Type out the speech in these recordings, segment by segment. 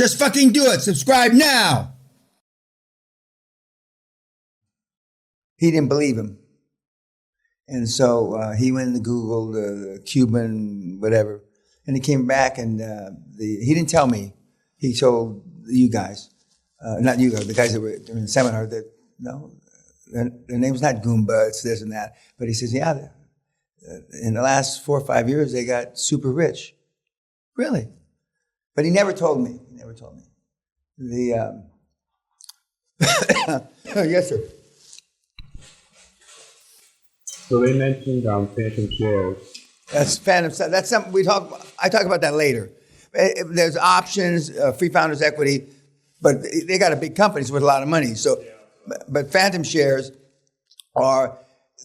Just fucking do it. Subscribe now. He didn't believe him. And so he went into Google, the Cuban, whatever, and he came back and he didn't tell me. He told you guys, not you guys, the guys that were in the seminar that, no, their name's not Goomba, it's this and that. But he says, yeah, in the last 4 or 5 years, they got super rich. Really? But he never told me. He never told me. Yes, sir. So they mentioned phantom shares. That's phantom. That's something I talk about that later. There's options, free founders equity, but they got a big companies with a lot of money. So, but phantom shares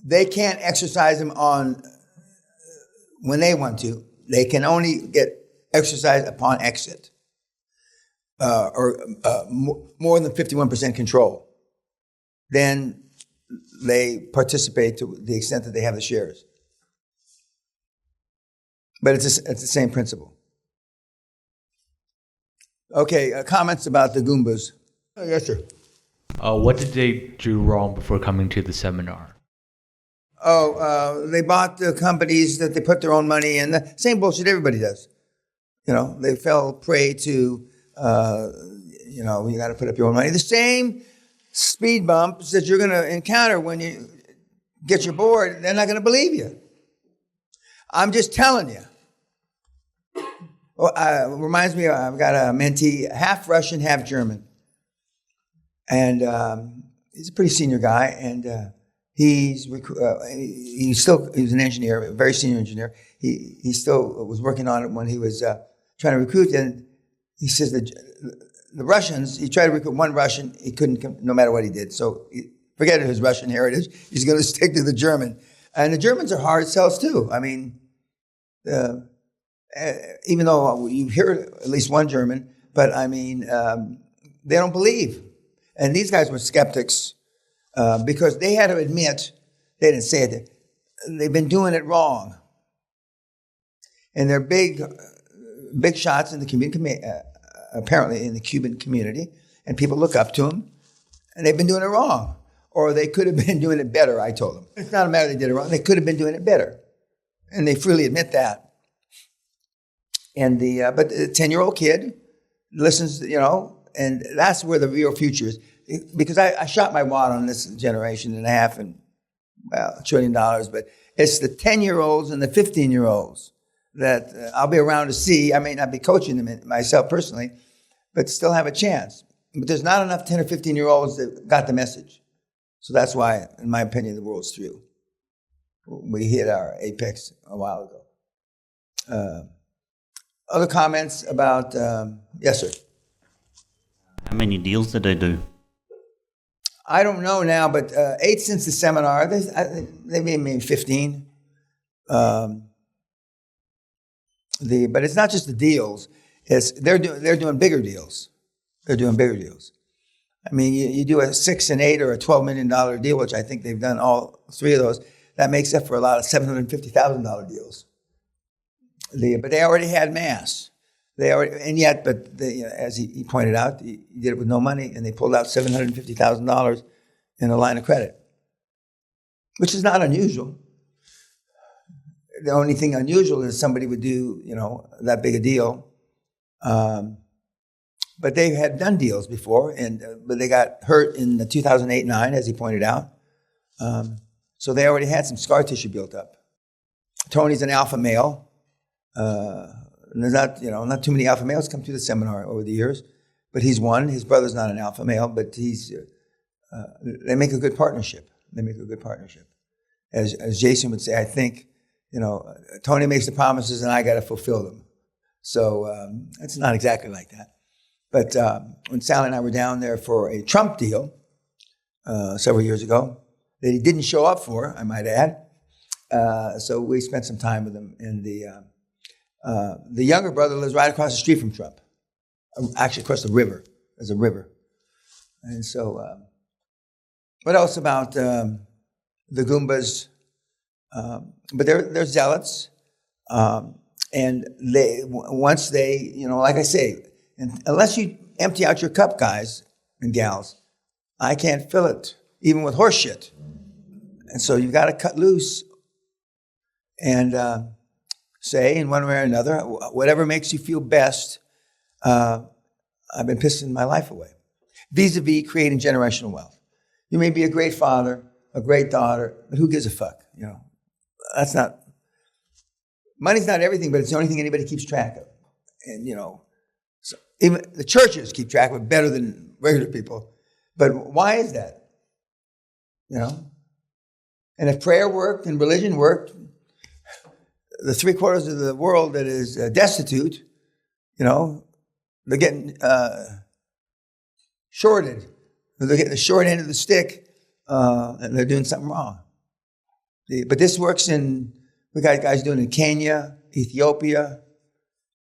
they can't exercise them on when they want to. They can only get exercised upon exit, or more than 51% control. Then they participate to the extent that they have the shares. But it's the same principle. Okay, comments about the Goombas. Yes, sir. What did they do wrong before coming to the seminar? They bought the companies that they put their own money in. The same bullshit everybody does. They fell prey to, you got to put up your own money. The same speed bumps that you're going to encounter when you get your board, they're not going to believe you. I'm just telling you. Reminds me, I've got a mentee, half Russian, half German. And he's a pretty senior guy, and he's an engineer, a very senior engineer. He still was working on it when he was trying to recruit. And he says that the Russians, he tried to recruit one Russian, he couldn't, no matter what he did. So forget his Russian heritage. He's going to stick to the German. And the Germans are hard sells too. I mean, even though you hear at least one German, but I mean, they don't believe. And these guys were skeptics because they had to admit, they didn't say it, they've been doing it wrong. And they're big shots in the community, apparently in the Cuban community, and people look up to them, and they've been doing it wrong. Or they could have been doing it better, I told them. It's not a matter they did it wrong, they could have been doing it better. And they freely admit that. And but the 10-year-old kid listens, and that's where the real future is. Because I shot my wad on this generation and a half and, $1 trillion, but it's the 10-year-olds and the 15-year-olds that I'll be around to see. I may not be coaching them myself personally, but still have a chance. But there's not enough 10 or 15-year-olds that got the message. So that's why, in my opinion, the world's through. We hit our apex a while ago. Other comments about, yes, sir. How many deals did they do? I don't know now, but 8 since the seminar. They made maybe 15. But it's not just the deals. They're doing bigger deals. They're doing bigger deals. I mean, you do a $6 and $8 or a $12 million deal, which I think they've done all 3 of those. That makes up for a lot of $750,000 deals. But they already had mass. As he pointed out, he did it with no money, and they pulled out $750,000 in a line of credit, which is not unusual. The only thing unusual is somebody would do, that big a deal. But they had done deals before, but they got hurt in the 2008-9, as he pointed out. So they already had some scar tissue built up. Tony's an alpha male. And there's not too many alpha males come through the seminar over the years, but he's one. His brother's not an alpha male, but they make a good partnership. As Jason would say, I think, Tony makes the promises and I got to fulfill them. So it's not exactly like that. But when Sally and I were down there for a Trump deal several years ago, that he didn't show up for, I might add, so we spent some time with him. And the younger brother lives right across the street from Trump, actually across the river. There's a river. And so, what else about the Goombas? But they're zealots. And once they, like I say, And unless you empty out your cup, guys and gals, I can't fill it, even with horse shit. And so you've got to cut loose and say in one way or another, whatever makes you feel best, I've been pissing my life away. Vis-a-vis creating generational wealth. You may be a great father, a great daughter, but who gives a fuck? Money's not everything, but it's the only thing anybody keeps track of. And, so even the churches keep track of it better than regular people. But why is that? And if prayer worked and religion worked, the 3/4 of the world that is destitute, they're getting shorted. They're getting the short end of the stick, and they're doing something wrong. But this works we got guys doing it in Kenya, Ethiopia,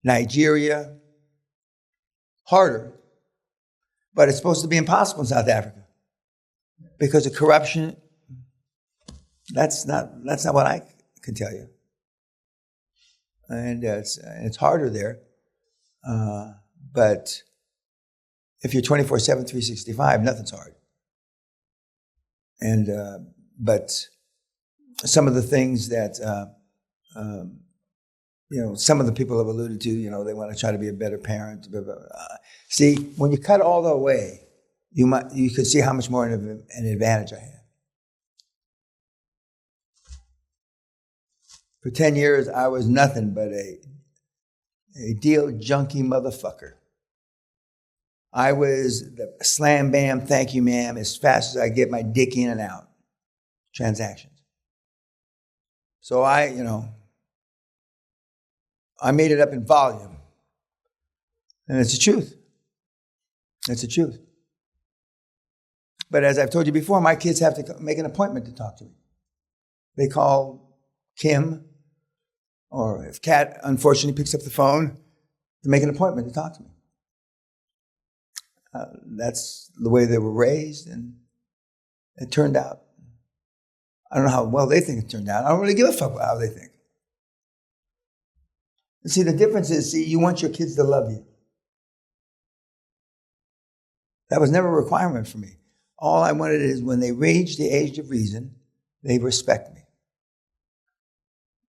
Nigeria. Harder. But it's supposed to be impossible in South Africa because of corruption. That's not what I can tell you. And it's harder there. But if you're 24/7, 365, nothing's hard. And but some of the things that some of the people have alluded to, they want to try to be a better parent. See, when you cut all the way, you could see how much more an advantage I have. For 10 years, I was nothing but a deal junkie motherfucker. I was the slam, bam, thank you, ma'am, as fast as I get my dick in and out. Transactions. So I made it up in volume. And it's the truth. It's the truth. But as I've told you before, my kids have to make an appointment to talk to me. They call Kim, or if Kat unfortunately picks up the phone, to make an appointment to talk to me. That's the way they were raised, and it turned out. I don't know how well they think it turned out. I don't really give a fuck how they think. And see, the difference is, you want your kids to love you. That was never a requirement for me. All I wanted is when they reach the age of reason, they respect me.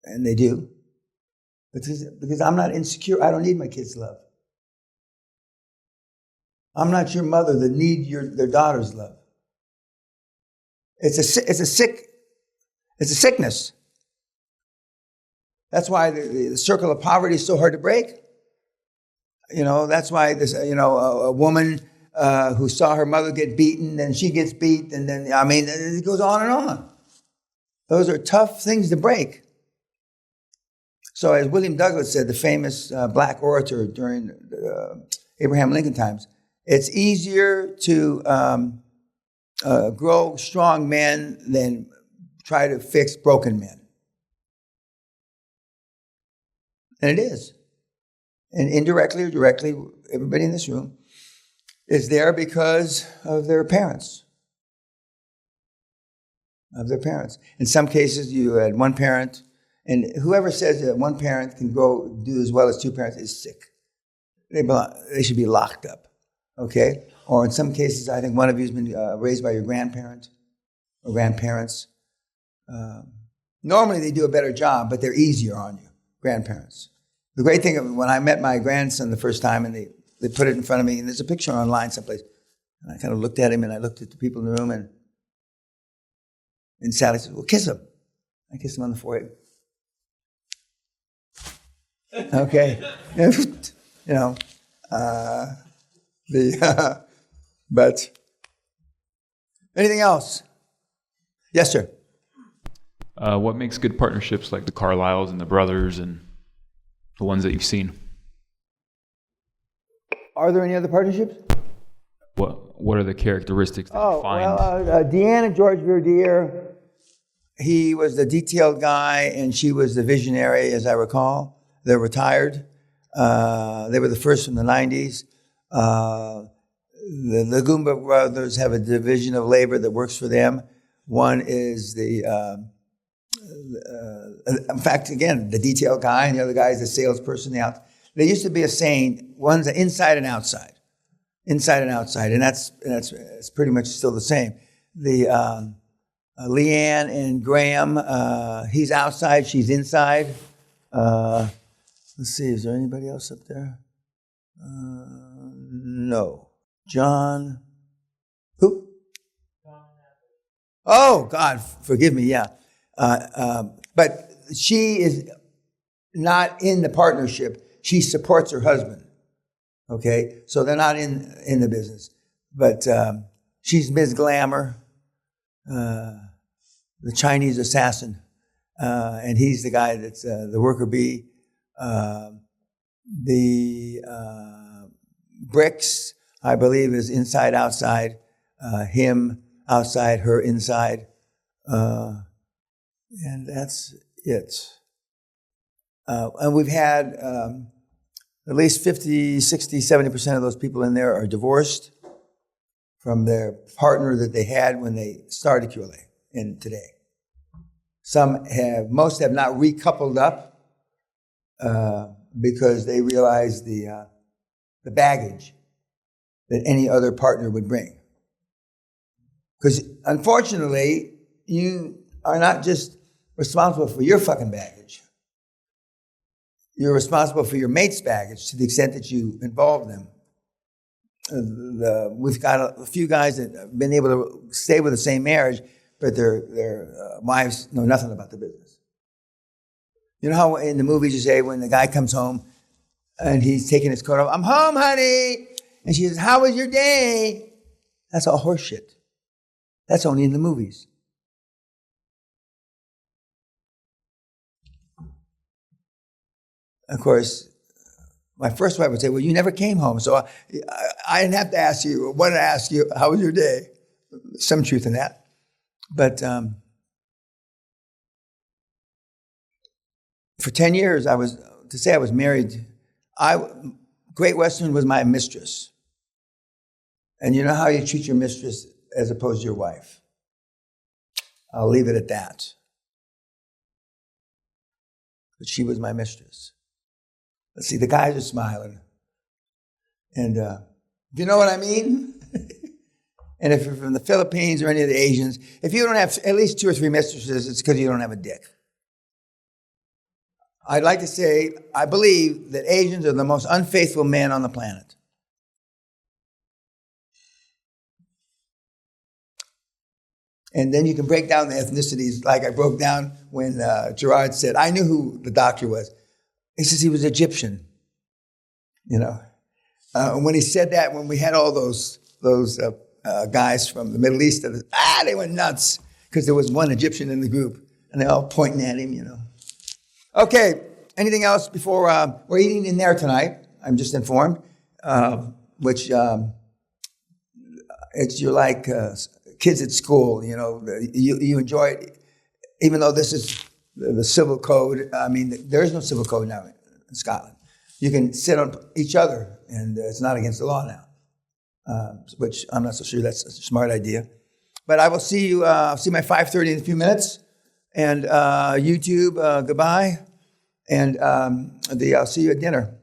And they do. Because I'm not insecure. I don't need my kids' love. I'm not your mother that need their daughter's love. It's a sickness. That's why the circle of poverty is so hard to break. That's why this, a woman who saw her mother get beaten, and she gets beat, and then, it goes on and on. Those are tough things to break. So as William Douglas said, the famous black orator during Abraham Lincoln times, it's easier to grow strong men than try to fix broken men. And it is. And indirectly or directly, everybody in this room is there because of their parents. In some cases, you had one parent, and whoever says that one parent can do as well as two parents is sick. They should be locked up, okay? Or in some cases, I think one of you has been raised by your grandparent or grandparents. Normally, they do a better job, but they're easier on you, grandparents. The great thing of when I met my grandson the first time, and they put it in front of me, and there's a picture online someplace, and I kind of looked at him, and I looked at the people in the room, and Sally said, "Well, kiss him." I kissed him on the forehead. Okay, but anything else? Yes, sir. What makes good partnerships like the Carlyles and the brothers and the ones that you've seen? Are there any other partnerships? What are the characteristics that you find? Deanne and George Verdier, he was the detailed guy and she was the visionary, as I recall. They're retired. They were the first from the 90s. The Goomba brothers have a division of labor that works for them. One is in fact, again, the detail guy, and the other guy is the salesperson. There used to be a saying, one's inside and outside. Inside and outside, and that's pretty much still the same. The Leanne and Graham, he's outside, she's inside. Let's see, is there anybody else up there? No. John, who? Oh, God, forgive me, yeah. But she is not in the partnership. She supports her husband. Okay, so they're not in the business, but she's Ms. Glamour, the Chinese assassin, and he's the guy that's the worker bee. The Bricks, I believe, is inside, outside, him outside, her inside, and that's it. And we've had at least 50, 60, 70% of those people in there are divorced from their partner that they had when they started QLA and today. Most have not recoupled up because they realize the baggage that any other partner would bring. Because unfortunately, you are not just responsible for your fucking baggage. You're responsible for your mate's baggage to the extent that you involve them. We've got a few guys that have been able to stay with the same marriage, but their wives know nothing about the business. You know how in the movies you say when the guy comes home and he's taking his coat off, "I'm home, honey," and she says, "How was your day?" That's all horseshit. That's only in the movies. Of course, my first wife would say, "Well, you never came home, so I didn't have to ask you. I wanted to ask you, how was your day?" Some truth in that. But for 10 years, I was married. Great Western was my mistress. And you know how you treat your mistress as opposed to your wife. I'll leave it at that. But she was my mistress. Let's see, the guys are smiling. And do you know what I mean? And if you're from the Philippines or any of the Asians, if you don't have at least 2 or 3 mistresses, it's because you don't have a dick. I'd like to say, I believe that Asians are the most unfaithful men on the planet. And then you can break down the ethnicities like I broke down when Gerard said, I knew who the doctor was. He says he was Egyptian, you know. When he said that, when we had all those guys from the Middle East, they went nuts because there was one Egyptian in the group, and they're all pointing at him, you know. Okay, anything else before we're eating in there tonight? I'm just informed, which you're like kids at school, you know. You enjoy it, even though this is the civil code. I mean, there is no civil code now in Scotland. You can sit on each other, and it's not against the law now, which I'm not so sure that's a smart idea. But I will see you. I'll see my 5:30 in a few minutes, and YouTube. Goodbye, and I'll see you at dinner.